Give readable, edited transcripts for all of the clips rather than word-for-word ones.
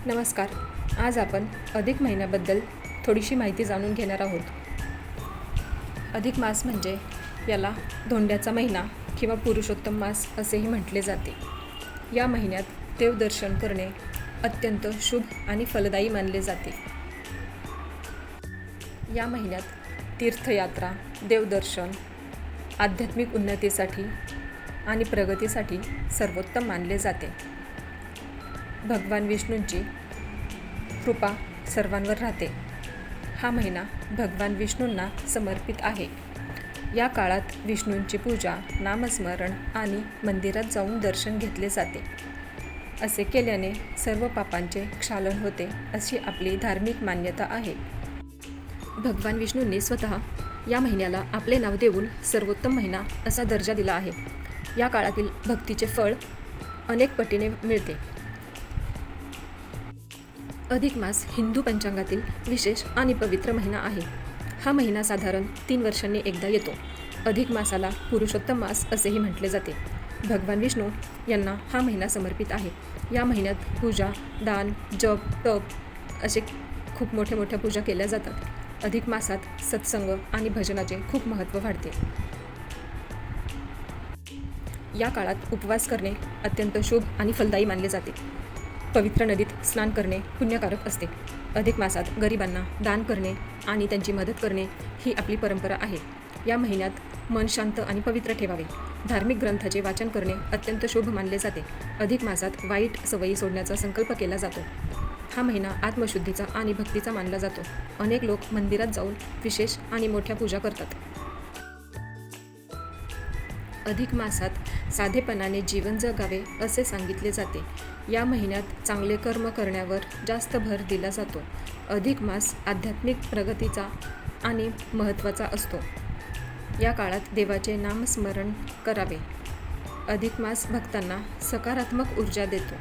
नमस्कार. आज आपण अधिक महिन्याबद्दल थोडीशी माहिती जाणून घेणार आहोत. अधिक मास म्हणजे याला धोंड्याचा महिना किंवा पुरुषोत्तम मास असेही म्हटले जाते. या महिन्यात देवदर्शन करणे अत्यंत शुभ आणि फलदायी मानले जाते. या महिन्यात तीर्थयात्रा, देवदर्शन आध्यात्मिक उन्नतीसाठी आणि प्रगतीसाठी सर्वोत्तम मानले जाते. भगवान विष्णूंची कृपा सर्वांवर राहते. हा महिना भगवान विष्णूंना समर्पित आहे. या काळात विष्णूंची पूजा, नामस्मरण आणि मंदिरात जाऊन दर्शन घेतले जाते. असे केल्याने सर्व पापांचे क्षालन होते अशी आपली धार्मिक मान्यता आहे. भगवान विष्णूंनी स्वतः या महिन्याला आपले नाव देऊन सर्वोत्तम महिना असा दर्जा दिला आहे. या काळातील भक्तीचे फळ अनेक पटीने मिळते. अधिक मास हिंदू पंचांगातील विशेष आणि पवित्र महिना आहे. हा महिना साधारण 3 वर्षांनी एकदा येतो. अधिक मासाला पुरुषोत्तम मास असेही म्हटले जाते. भगवान विष्णू यांना हा महिना समर्पित आहे. या महिन्यात पूजा, दान, जप, तप असे खूप मोठ्या पूजा केल्या जातात. अधिक मासात सत्संग आणि भजनाचे खूप महत्त्व वाढते. या काळात उपवास करणे अत्यंत शुभ आणि फलदायी मानले जाते. पवित्र नदीत स्नान करणे पुण्यकारक असते. अधिक मासात गरिबांना दान करणे आणि त्यांची मदत करणे ही आपली परंपरा आहे. या महिन्यात मन शांत आणि पवित्र ठेवावे. धार्मिक ग्रंथाचे वाचन करणे अत्यंत शुभ मानले जाते. अधिक मासात वाईट सवयी सोडण्याचा संकल्प केला जातो. हा महिना आत्मशुद्धीचा आणि भक्तीचा मानला जातो. अनेक लोक मंदिरात जाऊन विशेष आणि मोठ्या पूजा करतात. अधिक मासात साधेपणाने जीवन जगावे असे सांगितले जाते. या महिन्यात चांगले कर्म करण्यावर जास्त भर दिला जातो. अधिक मास आध्यात्मिक प्रगतीचा आणि महत्त्वाचा असतो. या काळात देवाचे नामस्मरण करावे. अधिक मास भक्तांना सकारात्मक ऊर्जा देतो.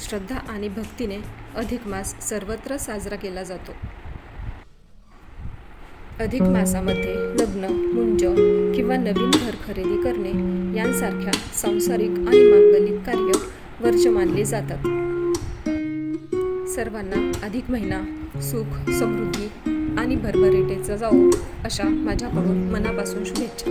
श्रद्धा आणि भक्तीने अधिक मास सर्वत्र साजरा केला जातो. अधिक मासामध्ये लग्न, मुंज किंवा नवीन घर खरेदी करणे यांसारख्या सांसारिक आणि मांगलिक कार्य वर्ज्य मानले जातात. सर्वांना अधिक महिना सुख, समृद्धी आणि भरभराटीचा जावो अशा माझ्याकडून मनापासून शुभेच्छा.